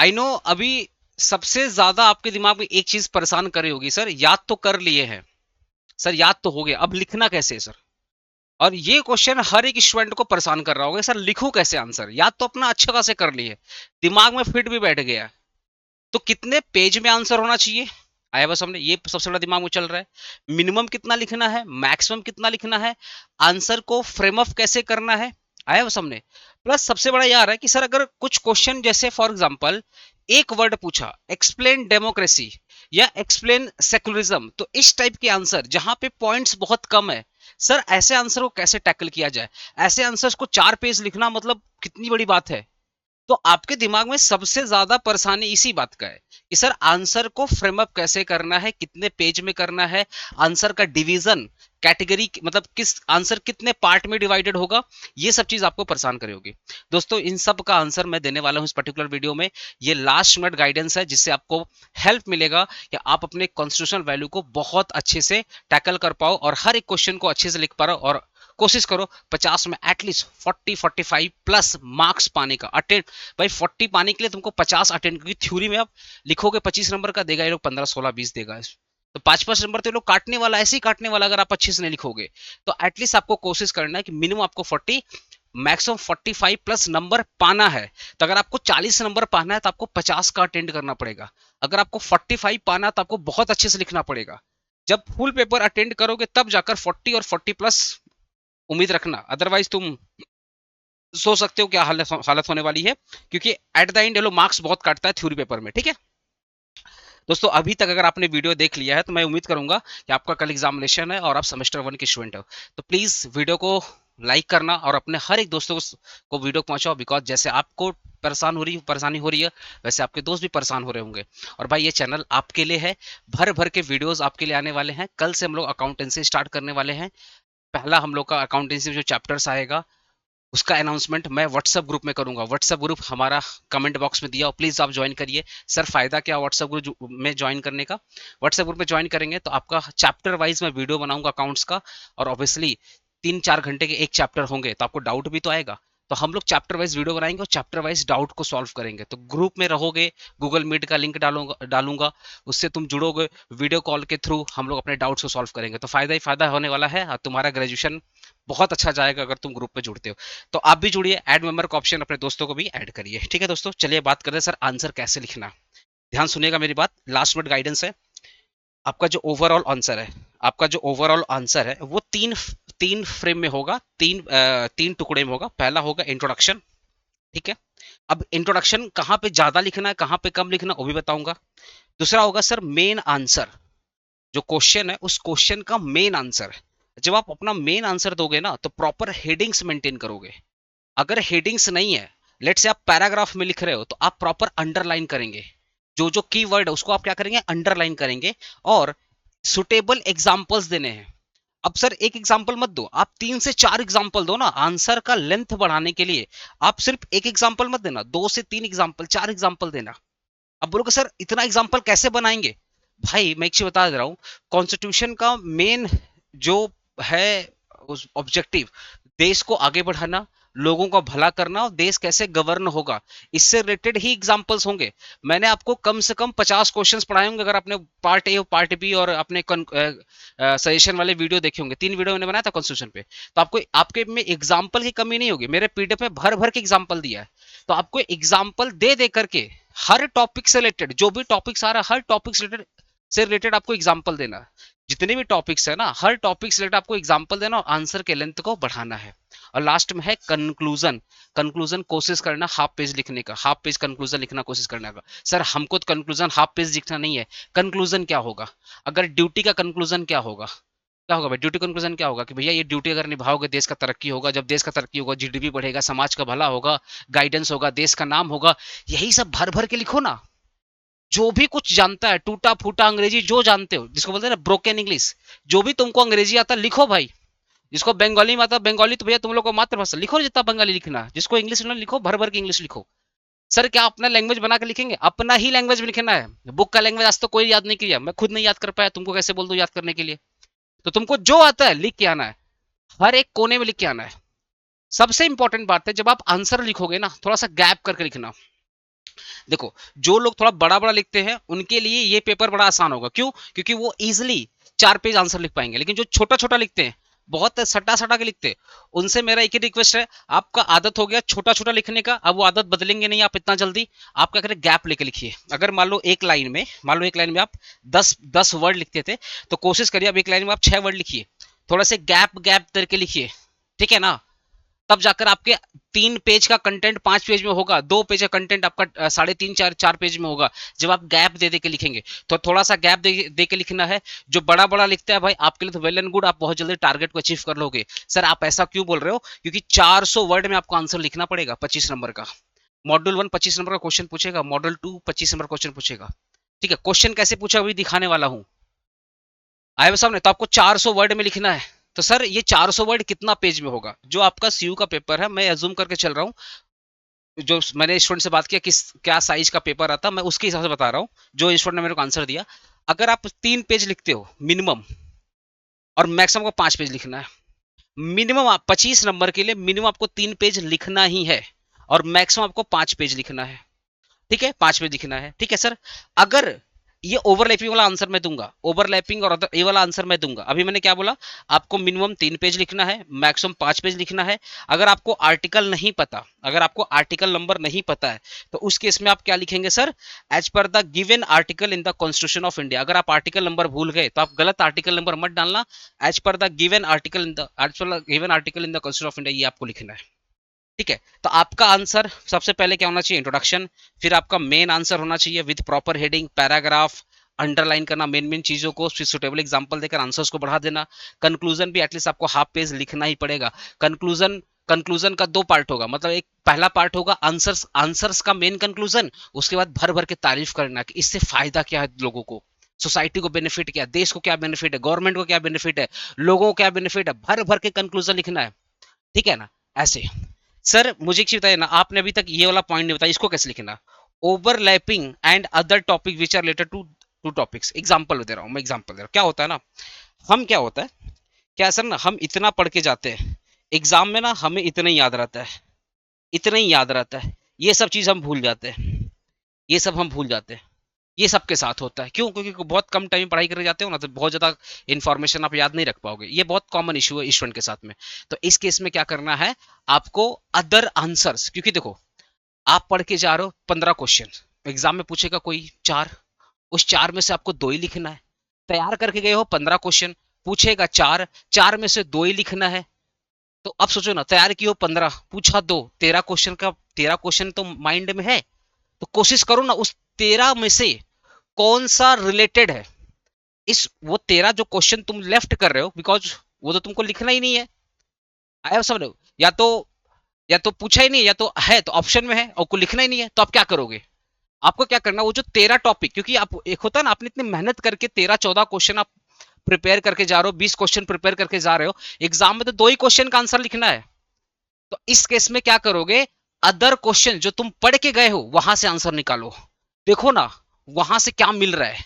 I know अभी सबसे ज्यादा आपके दिमाग में एक चीज परेशान कर रही होगी, सर याद तो कर लिए हैं, सर याद तो हो गया, अब लिखना कैसे है सर। और ये क्वेश्चन हर एक स्टूडेंट को परेशान कर रहा होगा, सर लिखूं कैसे आंसर, याद तो अपना अच्छा खासे कर लिए, दिमाग में फिट भी बैठ गया, तो कितने पेज में आंसर होना चाहिए आया बस हमने, ये सबसे बड़ा दिमाग में चल रहा है। मिनिमम कितना लिखना है, मैक्सिमम कितना लिखना है, आंसर को फ्रेम अप कैसे करना है, आया बस हमने। प्लस सबसे बड़ा यार है कि सर अगर कुछ क्वेश्चन जैसे फॉर एग्जांपल एक वर्ड पूछा, एक्सप्लेन डेमोक्रेसी या एक्सप्लेन सेकुलरिज्म, तो इस टाइप के आंसर जहां पे पॉइंट्स बहुत कम है, सर ऐसे आंसर को कैसे टैकल किया जाए। ऐसे आंसर्स को 4 पेज लिखना मतलब कितनी बड़ी बात है। तो आपके दिमाग में सबसे ज्यादा परेशानी इसी बात का है कि सर आंसर को फ्रेम अप कैसे करना है, कितने पेज में करना है, आंसर का डिवीजन कैटेगरी मतलब किस आंसर कितने पार्ट में डिवाइडेड होगा, ये सब चीज आपको परेशान करी होगी। दोस्तों इन सब का आंसर मैं देने वाला हूं इस पर्टिकुलर वीडियो में। ये लास्ट मिनट गाइडेंस है जिससे आपको हेल्प मिलेगा कि आप अपने कॉन्स्टिट्यूशनल वैल्यू को बहुत अच्छे से टैकल कर पाओ और हर एक क्वेश्चन को अच्छे से लिख पा रहे हो, और कोशिश करो 50 में एटलीस्ट 40-45 प्लस मार्क्स पाने का। अटेंड भाई 40 पाने के लिए तुमको 50 अटेंड, क्योंकि थ्योरी में आप लिखोगे 25 नंबर का देगा, ये लोग 15-16-20 देगा, तो 5-5 नंबर तो ये लोग काटने वाला, ऐसे ही काटने वाला अगर आप अच्छे से नहीं लिखोगे। तो एटलीस्ट आपको कोशिश करना है कि मिनिमम आपको 40 मैक्सिमम 45 प्लस नंबर पाना है। तो अगर आपको 40 नंबर पाना है तो आपको 50 का अटेंड करना पड़ेगा। अगर आपको 45 पाना है तो आपको बहुत अच्छे से लिखना पड़ेगा। जब फुल पेपर अटेंड करोगे तब जाकर 40 और 40 प्लस उम्मीद रखना, अदरवाइज तुम सोच सकते हो क्या हालत होने वाली है, क्योंकि एट द एंड ये लोग मार्क्स बहुत काटता है थ्योरी पेपर में, ठीक है। दोस्तों अभी तक अगर आपने वीडियो देख लिया है तो मैं उम्मीद करूंगा कि आपका कल एग्जामिनेशन है और आप सेमेस्टर 1 के स्टूडेंट हो, तो प्लीज वीडियो को लाइक करना और अपने हर एक दोस्तों को वीडियो पहुंचाओ, बिकॉज जैसे आपको परेशानी हो रही है वैसे आपके दोस्त भी परेशान हो रहे होंगे। और भाई ये चैनल आपके लिए है, भर भर के वीडियोस आपके लिए आने वाले हैं। कल से हम लोग अकाउंटेंसी स्टार्ट करने वाले हैं। पहला हम लोग का अकाउंटेंसी जो चैप्टर्स आएगा उसका अनाउंसमेंट मैं व्हाट्सएप ग्रुप में करूंगा। व्हाट्सएप ग्रुप हमारा कमेंट बॉक्स में दिया हो, प्लीज आप ज्वाइन करिए। सर फायदा क्या व्हाट्सएप ग्रुप में ज्वाइन करने का, व्हाट्सएप ग्रुप में ज्वाइन करेंगे तो आपका चैप्टर वाइज मैं वीडियो बनाऊंगा अकाउंट्स का, और ऑब्वियसली 3-4 घंटे के एक चैप्टर होंगे तो आपको डाउट भी तो आएगा, तो हम लोग चैप्टर वाइज वीडियो बनाएंगे और चैप्टर वाइज डाउट को सॉल्व करेंगे। तो ग्रुप में रहोगे, गूगल मीट का लिंक डालूंगा, उससे तुम जुड़ोगे, वीडियो कॉल के थ्रू हम लोग अपने डाउट्स को सॉल्व करेंगे। तो फायदा ही फायदा होने वाला है और तुम्हारा ग्रेजुएशन बहुत अच्छा जाएगा अगर तुम ग्रुप में जुड़ते हो। तो आप भी जुड़िए, ऐड मेंबर का ऑप्शन, अपने दोस्तों को भी ऐड करिए, ठीक है दोस्तों। चलिए बात करते हैं सर आंसर कैसे लिखना। ध्यान सुनिएगा मेरी बात, लास्ट मिनट गाइडेंस है। आपका जो ओवरऑल आंसर है, आपका जो ओवरऑल आंसर है वो तीन तीन फ्रेम में होगा, तीन टुकड़े में होगा। पहला होगा इंट्रोडक्शन, ठीक है। अब इंट्रोडक्शन कहाँ पे ज्यादा लिखना है कहाँ पे कम लिखना वो भी बताऊंगा। दूसरा होगा सर मेन आंसर, जो क्वेश्चन है उस क्वेश्चन का मेन आंसर। जब आप अपना मेन आंसर दोगे ना तो प्रॉपर हेडिंग्स मेंटेन करोगे। अगर हेडिंग्स नहीं है, लेट से आप पैराग्राफ में लिख रहे हो तो आप प्रॉपर अंडरलाइन करेंगे, जो जो कीवर्ड है उसको आप क्या करेंगे, अंडरलाइन करेंगे। और सुटेबल एग्जांपल्स देने हैं। अब सर एक एग्जांपल मत दो, आप 3 से 4 एग्जांपल दो ना आंसर का लेंथ बढ़ाने के लिए। आप सिर्फ एक एग्जांपल मत देना, 2 से 3 एग्जांपल, 4 एग्जांपल देना। अब बोलोगे सर इतना एग्जांपल कैसे बनाएंगे। भाई मैं एक चीज बता दे रहा हूँ, कॉन्स्टिट्यूशन का मेन जो है उस ऑब्जेक्टिव, देश को आगे बढ़ाना, लोगों का भला करना और देश कैसे गवर्न होगा, इससे रिलेटेड ही एग्जांपल्स होंगे। मैंने आपको कम से कम 50 क्वेश्चंस पढ़ाए होंगे अगर आपने पार्ट ए और पार्ट बी और अपने सजेशन वाले वीडियो देखे होंगे। 3 वीडियो मैंने बनाया था कॉन्स्टिट्यूशन पे, तो आपको आपके में एग्जाम्पल की कमी नहीं होगी। मेरे पीडीएफ में भर भर के एग्जाम्पल दिया है, तो आपको एग्जाम्पल दे दे करके हर टॉपिक से रिलेटेड, जो भी टॉपिक्स आ रहा है हर टॉपिक से रिलेटेड आपको एग्जाम्पल देना है। जितने भी टॉपिक्स है ना हर टॉपिक से रिलेटेड आपको एग्जाम्पल देना और आंसर के लेंथ को बढ़ाना है। और लास्ट में है कंक्लूजन। कंक्लूजन कोशिश करना हाफ पेज लिखने का, हाफ पेज कंक्लूजन लिखना कोशिश करने का। सर हमको तो कंक्लूजन हाफ पेज लिखना नहीं है। कंक्लूजन क्या होगा, अगर ड्यूटी का कंक्लूजन क्या होगा, क्या होगा भाई, ड्यूटी कंक्लूजन क्या होगा कि भैया ये ड्यूटी अगर निभाओगे देश का तरक्की होगा, जब देश का तरक्की होगा जीडीपी बढ़ेगा, समाज का भला होगा, गाइडेंस होगा, देश का नाम होगा। यही सब भर भर के लिखो ना। जो भी कुछ जानता है टूटा फूटा अंग्रेजी जो जानते हो, जिसको बोलते हैं ना ब्रोकन इंग्लिश, जो भी तुमको अंग्रेजी आता है लिखो भाई। जिसको बंगाली में आता है बंगाली, तो भैया तुम लोग को मातृभाषा लिखो, जितना बंगाली लिखना। जिसको इंग्लिश लिखो भर भर के इंग्लिश लिखो। सर क्या अपना लैंग्वेज बना के लिखेंगे, अपना ही लैंग्वेज में लिखना है। बुक का लैंग्वेज आज तो कोई याद नहीं किया, मैं खुद नहीं याद कर पाया, तुमको कैसे बोल दो याद करने के लिए। तो तुमको जो आता है लिख के आना है, हर एक कोने में लिख के आना है। सबसे इंपॉर्टेंट बात है जब आप आंसर लिखोगे ना थोड़ा सा गैप करके लिखना। देखो, जो लोग थोड़ा बड़ा बड़ा लिखते हैं उनके लिए ये पेपर बड़ा आसान होगा। क्यों? क्योंकि वो इजिली 4 पेज आंसर लिख पाएंगे। लेकिन जो छोटा छोटा लिखते हैं, बहुत सटा सटा के लिखते हैं, उनसे मेरा एक ही रिक्वेस्ट है, आपका आदत हो गया छोटा छोटा लिखने का, अब वो आदत बदलेंगे नहीं आप इतना जल्दी। आप क्या करें, गैप लेके लिखिए। अगर मान लो एक लाइन में आप 10 वर्ड लिखते थे, तो कोशिश करिए अब एक लाइन में आप 6 वर्ड लिखिए। थोड़ा से गैप गैप करके लिखिए, ठीक है ना? तब जाकर आपके 3 पेज का कंटेंट 5 पेज में होगा, 2 पेज का कंटेंट आपका 3.5 4 4 पेज में होगा। जब आप गैप दे दे के लिखेंगे, तो थोड़ा सा गैप दे के लिखना है। जो बड़ा बड़ा लिखता है भाई, आपके लिए तो वेल एंड गुड, आप बहुत जल्दी टारगेट को अचीव कर लोगे। सर आप ऐसा क्यों बोल रहे हो? क्योंकि 400 वर्ड में आपको आंसर लिखना पड़ेगा 25 नंबर का। मॉड्यूल 1 25 नंबर का क्वेश्चन पूछेगा, मॉड्यूल 2 25 नंबर क्वेश्चन पूछेगा। ठीक है, क्वेश्चन कैसे पूछा अभी दिखाने वाला हूं। आए सामने, तो आपको 400 वर्ड में लिखना है। तो सर ये 400 वर्ड कितना पेज में होगा? जो आपका सीयू का पेपर है, मैं अज्यूम करके चल रहा हूँ, जो मैंने स्टूडेंट से बात किया किस क्या साइज का पेपर आता, मैं उसके हिसाब से बता रहा हूँ। जो स्टूडेंट ने मेरे को आंसर दिया, अगर आप 3 पेज लिखते हो मिनिमम, और मैक्सिमम को 5 पेज लिखना है। मिनिमम आप 25 नंबर के लिए मिनिमम आपको 3 पेज लिखना ही है, और मैक्सिमम आपको 5 पेज लिखना है। ठीक है, 5 पेज लिखना है। ठीक है सर, अगर ये ओवरलैपिंग वाला आंसर मैं दूंगा, ओवरलैपिंग और ये वाला आंसर मैं दूंगा। अभी मैंने क्या बोला, आपको मिनिमम 3 पेज लिखना है, मैक्सिमम 5 पेज लिखना है। अगर आपको आर्टिकल नहीं पता, अगर आपको आर्टिकल नंबर नहीं पता है, तो उस केस में आप क्या लिखेंगे sir? As per the given article in the constitution of India. अगर आप आर्टिकल नंबर भूल गए तो आप गलत आर्टिकल नंबर मत डालना। As per the given article in the constitution of India, ये आपको लिखना है। ठीक है, तो आपका आंसर सबसे पहले क्या होना चाहिए? इंट्रोडक्शन। फिर आपका मेन आंसर होना चाहिए with proper heading, paragraph, underline करना मेन मेन चीजों को, फिर सुटेबल एग्जांपल देकर आंसर्स को बढ़ा देना। कंक्लूजन भी एटलीस्ट आपको हाफ पेज लिखना ही पड़ेगा। कंक्लूजन का 2 पार्ट होगा, मतलब एक पहला पार्ट होगा आंसर्स, आंसर्स का मेन कंक्लूजन। उसके बाद भर भर के तारीफ करना कि इससे फायदा क्या है लोगों को, सोसाइटी को बेनिफिट क्या, देश को क्या बेनिफिट है, गवर्नमेंट को क्या बेनिफिट है, लोगों को क्या बेनिफिट है, भर भर के कंक्लूजन लिखना है। ठीक है ना? ऐसे। सर मुझे एक चीज बताइए ना, आपने अभी तक ये वाला पॉइंट नहीं बताया, इसको कैसे लिखना? Overlapping and other topic which are related to two topics. Example दे रहा हूं मैं, एग्जांपल दे रहा हूं। क्या होता है ना, हम क्या होता है, क्या सर ना, हम इतना पढ़ के जाते हैं एग्जाम में ना, हमें इतना ही याद रहता है, इतना ही याद रहता है। ये सब चीज हम भूल जाते हैं, ये सब हम भूल जाते हैं। ये सबके साथ होता है। क्यों? क्योंकि बहुत कम टाइम में पढ़ाई करके जाते हो ना, तो बहुत ज्यादा इन्फॉर्मेशन आप याद नहीं रख पाओगे। ये बहुत कॉमन इशू है स्टूडेंट के साथ में। तो इस केस में क्या करना है आपको? Other answers. क्योंकि देखो, आप पढ़ के जा रहे हो 15 क्वेश्चन, एग्जाम में पूछेगा कोई 4, उस 4 में से आपको 2 ही लिखना है। तैयार करके गए हो 15 क्वेश्चन, पूछेगा 4, 4 में से 2 ही लिखना है। तो अब सोचो ना, तैयार की हो 15, पूछा 2, 13 क्वेश्चन का 13 क्वेश्चन तो माइंड में है। तो कोशिश करो ना, उस 13 में से कौन सा रिलेटेड है। इस वो 13 जो क्वेश्चन तुम लेफ्ट कर रहे हो, बिकॉज वो तो तुमको लिखना ही नहीं है। आया समझ? या तो पूछा ही नहीं, या तो है तो ऑप्शन में है और को लिखना ही नहीं है, तो आप क्या करोगे? आपको क्या करना, वो जो 13 टॉपिक, क्योंकि आप एक होता है ना, आपने इतनी मेहनत करके 13 14 क्वेश्चन आप प्रिपेयर करके जा रहे हो, 20 क्वेश्चन प्रिपेयर करके जा रहे हो, एग्जाम में तो 2 ही क्वेश्चन का आंसर लिखना है। तो इस केस में क्या करोगे? अदर क्वेश्चन जो तुम पढ़ के गए हो वहां से आंसर निकालो। देखो ना, वहां से क्या मिल रहा है,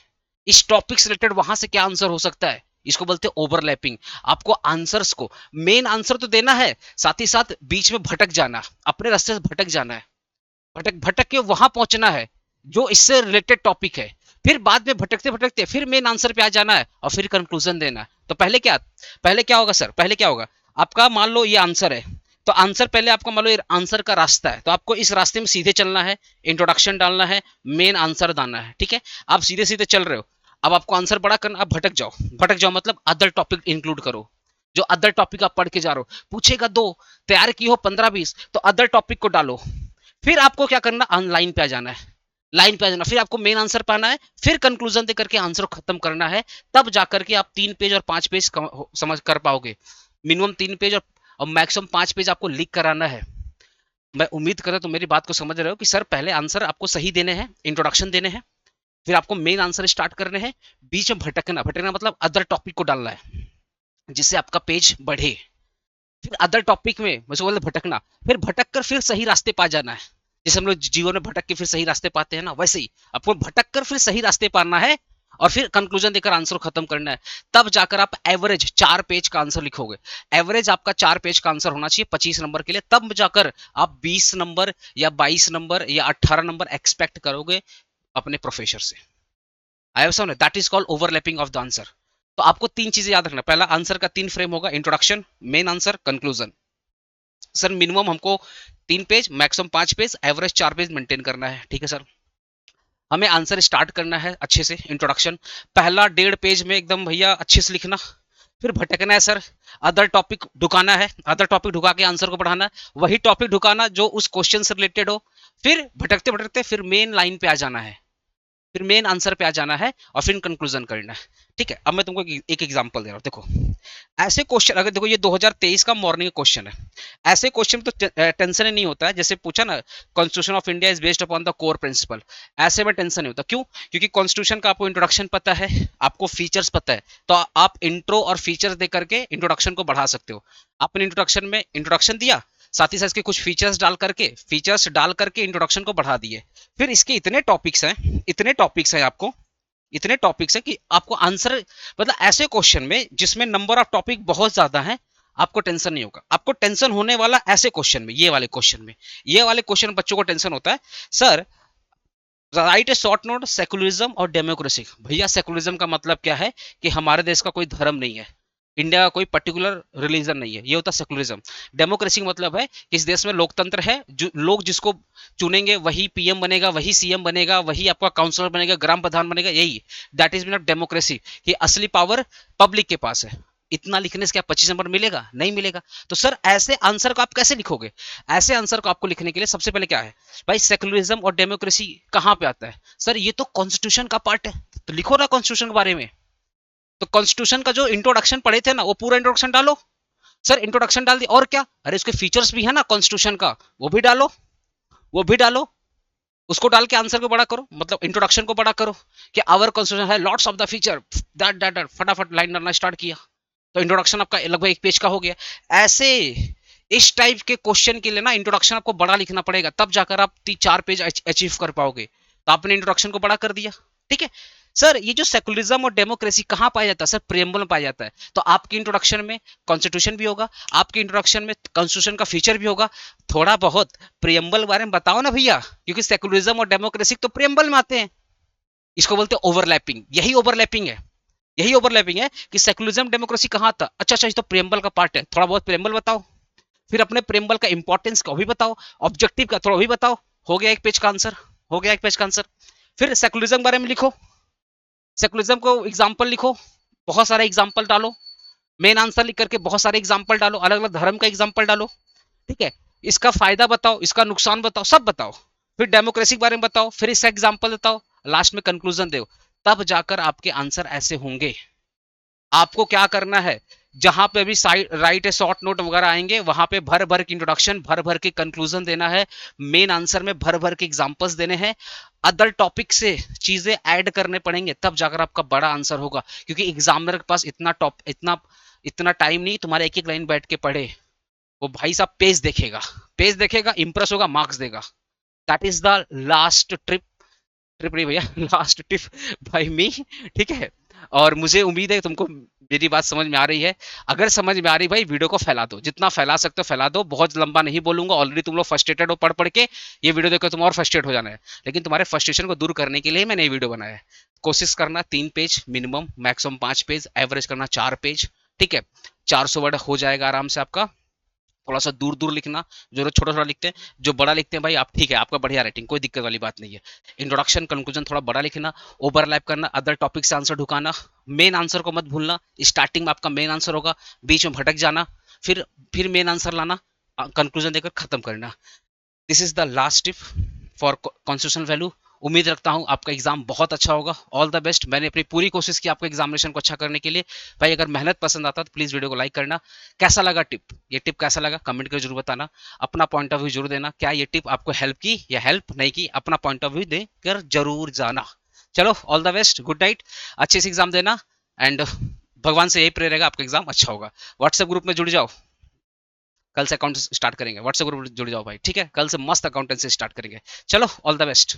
इस टॉपिक से रिलेटेड वहां से क्या आंसर हो सकता है। इसको बोलते हैं ओवरलैपिंग। आपको आंसर्स को, मेन आंसर तो देना है, साथ ही साथ बीच में भटक जाना, अपने रास्ते से भटक जाना है, भटक भटक के वहां पहुंचना है जो इससे रिलेटेड टॉपिक है। फिर बाद में भटकते भटकते फिर मेन आंसर पे आ जाना है, और फिर कंक्लूजन देना है। तो पहले क्या होगा सर? पहले क्या होगा आपका? मान लो ये आंसर है, तो आंसर पहले आपका, मान लो ये आंसर का रास्ता है, तो आपको इस रास्ते में सीधे चलना है, इंट्रोडक्शन डालना है, मेन आंसर डालना है। ठीक है, आप सीधे सीधे चल रहे हो, अब आपको आंसर बड़ा करना, आप भटक जाओ। भटक जाओ मतलब अदर टॉपिक इंक्लूड करो। जो अदर टॉपिक आप पढ़ के जा रहे हो, पूछेगा 2, तैयार की हो 15 20, तो अदर टॉपिक को डालो। फिर आपको क्या करना, लाइन पे आ जाना है, लाइन पे आ जाना, फिर आपको मेन आंसर पाना है, फिर कंक्लूजन देकर के आंसर खत्म करना है। तब जाकर के आप 3 पेज और 5 पेज समझ कर पाओगे। मिनिमम 3 पेज और मैक्सिमम 5 पेज आपको लिख कराना है। मैं उम्मीद कर रहा हूं तो मेरी बात को समझ रहे हो कि सर पहले आंसर आपको सही देने हैं, इंट्रोडक्शन देने हैं, फिर आपको मेन आंसर स्टार्ट करने हैं, बीच में भटकना, भटकना मतलब अदर टॉपिक को डालना है जिससे आपका पेज बढ़े। फिर अदर टॉपिक में मुझे बोलते भटकना, फिर भटक कर फिर सही रास्ते पा जाना है। जैसे हम लोग जीवन में भटक के फिर सही रास्ते पाते हैं ना, वैसे ही आपको भटक कर फिर सही रास्ते पाना है, और फिर कंक्लूजन देकर आंसर खत्म करना है। तब जाकर आप एवरेज 4 पेज का आंसर लिखोगे। एवरेज आपका 4 पेज का आंसर होना चाहिए 25 नंबर के लिए, तब जाकर आप 20 नंबर या 22 नंबर या 18 नंबर एक्सपेक्ट करोगे अपने प्रोफेसर से। आई समझ, that is called overlapping of the answer. तो आपको तीन चीजें याद रखना, पहला आंसर का 3 फ्रेम होगा, introduction, main answer, conclusion. Sir minimum हमको 3 page, maximum 5 page, average 4 page maintain करना है, ठीक है सर। हमें आंसर स्टार्ट करना है अच्छे से, इंट्रोडक्शन पहला 1.5 पेज में एकदम भैया अच्छे से लिखना, फिर भटकना है सर, अदर टॉपिक ढुकाना है, अदर टॉपिक ढुका के आंसर को बढ़ाना है, वही टॉपिक ढुकाना जो उस क्वेश्चन से रिलेटेड हो, फिर भटकते भटकते फिर मेन लाइन पे आ जाना है, फिर मेन आंसर पे आ जाना है और फिर कंक्लूजन करना है, ठीक है। अब मैं तुमको एक एग्जांपल दे रहा हूं, देखो ऐसे क्वेश्चन, अगर देखो ये 2023 का मॉर्निंग क्वेश्चन है, ऐसे क्वेश्चन तो टेंशन ही नहीं होता है, जैसे पूछा ना constitution of India is based upon the core principle, ऐसे में टेंशन नहीं होता, क्यों? क्योंकि कॉन्स्टिट्यूशन का आपको इंट्रोडक्शन पता है, आपको फीचर्स पता है, तो आप इंट्रो और फीचर्स दे करके इंट्रोडक्शन को बढ़ा सकते हो। आपने इंट्रोडक्शन में इंट्रोडक्शन दिया, साथ ही साथ इसके कुछ फीचर्स डाल करके इंट्रोडक्शन को बढ़ा दिए, फिर इसके इतने टॉपिक्स हैं, आपको इतने टॉपिक्स हैं कि आपको आंसर, मतलब ऐसे क्वेश्चन में जिसमें नंबर ऑफ टॉपिक बहुत ज्यादा है, आपको टेंशन नहीं होगा। आपको टेंशन होने वाला ऐसे क्वेश्चन में, ये वाले क्वेश्चन बच्चों को टेंशन होता है, सर राइट ए शॉर्ट नोट सेकुलरिज्म और डेमोक्रेसी। भैया सेकुलरिज्म का मतलब क्या है कि हमारे देश का कोई धर्म नहीं है, इंडिया का कोई पर्टिकुलर रिलीजन नहीं है, ये होता है सेकुलरिज्म। डेमोक्रेसी का मतलब है कि इस देश में लोकतंत्र है, जो लोग जिसको चुनेंगे वही पीएम बनेगा, वही सीएम बनेगा, वही आपका काउंसलर बनेगा, ग्राम प्रधान बनेगा, यही that is mean of democracy, कि असली पावर पब्लिक के पास है। इतना लिखने से क्या 25 नंबर मिलेगा? नहीं मिलेगा। तो सर ऐसे आंसर को आप कैसे लिखोगे? ऐसे आंसर को आपको लिखने के लिए सबसे पहले क्या है भाई, सेकुलरिज्म और डेमोक्रेसी कहां पे आता है? सर ये तो कॉन्स्टिट्यूशन का पार्ट है, तो लिखो ना कॉन्स्टिट्यूशन के बारे में। तो कॉन्स्टिट्यूशन का जो इंट्रोडक्शन पढ़े थे ना, वो पूरा इंट्रोडक्शन डालो। सर इंट्रोडक्शन डाल दिया, और क्या? अरे उसके फीचर्स भी है ना कॉन्स्टिट्यूशन का, वो भी डालो, वो भी डालो। उसको डाल के आंसर को बड़ा करो, मतलब इंट्रोडक्शन को बड़ा करो कि आवर कॉन्स्टिट्यूशन है lots of the feature, that फटाफट लाइन डालना स्टार्ट किया, तो इंट्रोडक्शन आपका लगभग 1 पेज का हो गया। ऐसे इस टाइप के क्वेश्चन के लिए ना इंट्रोडक्शन आपको बड़ा लिखना पड़ेगा, तब जाकर आप 4 पेज अचीव कर पाओगे। तो आपने इंट्रोडक्शन को बड़ा कर दिया, ठीक है। सर ये जो सेकुलरिज्म और डेमोक्रेसी कहां पाया जाता है? सर प्रियम्बल में पाया जाता है। तो आपकी इंट्रोडक्शन में कॉन्स्टिट्यूशन भी होगा, आपकी इंट्रोडक्शन में कॉन्स्टिट्यूशन का फीचर भी होगा, थोड़ा बहुत प्रियम्बल के बारे में बताओ ना भैया, क्योंकि सेकुलरिज्म और डेमोक्रेसी तो प्रियम्बल में आते हैं। इसको बोलते हैं ओवरलैपिंग, यही ओवरलैपिंग है कि सेकुलरिज्म डेमोक्रेसी कहां था, अच्छा ये तो प्रियम्बल का पार्ट है, थोड़ा बहुत प्रियम्बल बताओ, फिर अपने प्रियम्बल का इंपॉर्टेंस का भी बताओ, ऑब्जेक्टिव का थोड़ा भी बताओ, हो गया 1 पेज का आंसर, हो गया 1 पेज का आंसर। फिर सेकुलरिज्म बारे में लिखो, सेकुलरिज्म को एग्जाम्पल लिखो, बहुत सारे एग्जाम्पल डालो, मेन आंसर लिख करके बहुत सारे एग्जाम्पल डालो, अलग अलग धर्म का एग्जाम्पल डालो, ठीक है। इसका फायदा बताओ, इसका नुकसान बताओ, सब बताओ। फिर डेमोक्रेसी के बारे में बताओ, फिर इसका एग्जाम्पल बताओ, लास्ट में कंक्लूजन दो। तब जाकर आपके आंसर ऐसे होंगे। आपको क्या करना है, जहां पे अभी राइट शॉर्ट नोट वगैरह आएंगे, वहां पे भर भर के इंट्रोडक्शन, भर भर के कंक्लूजन देना है, मेन आंसर में भर भर के एग्जांपल्स देने हैं, अदर टॉपिक से चीजें ऐड करने पड़ेंगे, तब जाकर आपका बड़ा आंसर होगा। क्योंकि एग्जामिनर के पास इतना टाइम नहीं तुम्हारे एक एक लाइन बैठ के पढ़े, वो भाई साहब पेज देखेगा, इंप्रेस होगा, मार्क्स देगा। That is the last trip नहीं भैया, लास्ट टिप बाय मी, ठीक है। और मुझे उम्मीद है तुमको मेरी बात समझ में आ रही है। अगर समझ में आ रही भाई, वीडियो को फैला दो, जितना फैला सकते हो फैला दो, बहुत लंबा नहीं बोलूंगा, ऑलरेडी तुम लोग फ्रस्ट्रेटेड हो पढ़ पढ़ के, ये वीडियो देखकर तुम और फ्रस्ट्रेट हो जाना है, लेकिन तुम्हारे फ्रस्ट्रेशन को दूर करने के लिए मैंने ये वीडियो बनाया है। कोशिश करना 3 page minimum, maximum 5 page, average करना 4 पेज, ठीक है। 400 वर्ड हो जाएगा आराम से आपका। थोड़ा सा दूर दूर लिखना, जो लोग छोटा छोटा लिखते हैं, जो बड़ा लिखते हैं भाई आप, ठीक है, आपका बढ़िया राइटिंग, कोई दिक्कत वाली बात नहीं है। इंट्रोडक्शन कंक्लूजन थोड़ा बड़ा लिखना, ओवरलैप करना, अदर टॉपिक से आंसर ढुकाना, मेन आंसर को मत भूलना। स्टार्टिंग में आपका मेन आंसर होगा, बीच में भटक जाना, फिर मेन आंसर लाना, कंक्लूजन देकर खत्म करना। This is the last tip for constitutional value. उम्मीद रखता हूं आपका एग्जाम बहुत अच्छा होगा। All the best. मैंने अपनी पूरी कोशिश की आपको एग्जामिनेशन को अच्छा करने के लिए। भाई अगर मेहनत पसंद आता तो प्लीज वीडियो को लाइक करना। कैसा लगा ये टिप कैसा लगा कमेंट कर जरूर बताना। अपना पॉइंट ऑफ व्यू जरूर देना, क्या ये टिप आपको हेल्प की या हेल्प नहीं की, अपना पॉइंट ऑफ व्यू देकर जरूर जाना। चलो all the best, good night, अच्छे से एग्जाम देना, एंड भगवान से यही प्रेयर रहेगा आपका एग्जाम अच्छा होगा। व्हाट्सएप ग्रुप में जुड़ जाओ, कल से अकाउंट स्टार्ट करेंगे। व्हाट्सएप ग्रुप जुड़ जाओ भाई, ठीक है, कल से मस्त अकाउंटेंसी स्टार्ट करेंगे। चलो ऑल द बेस्ट।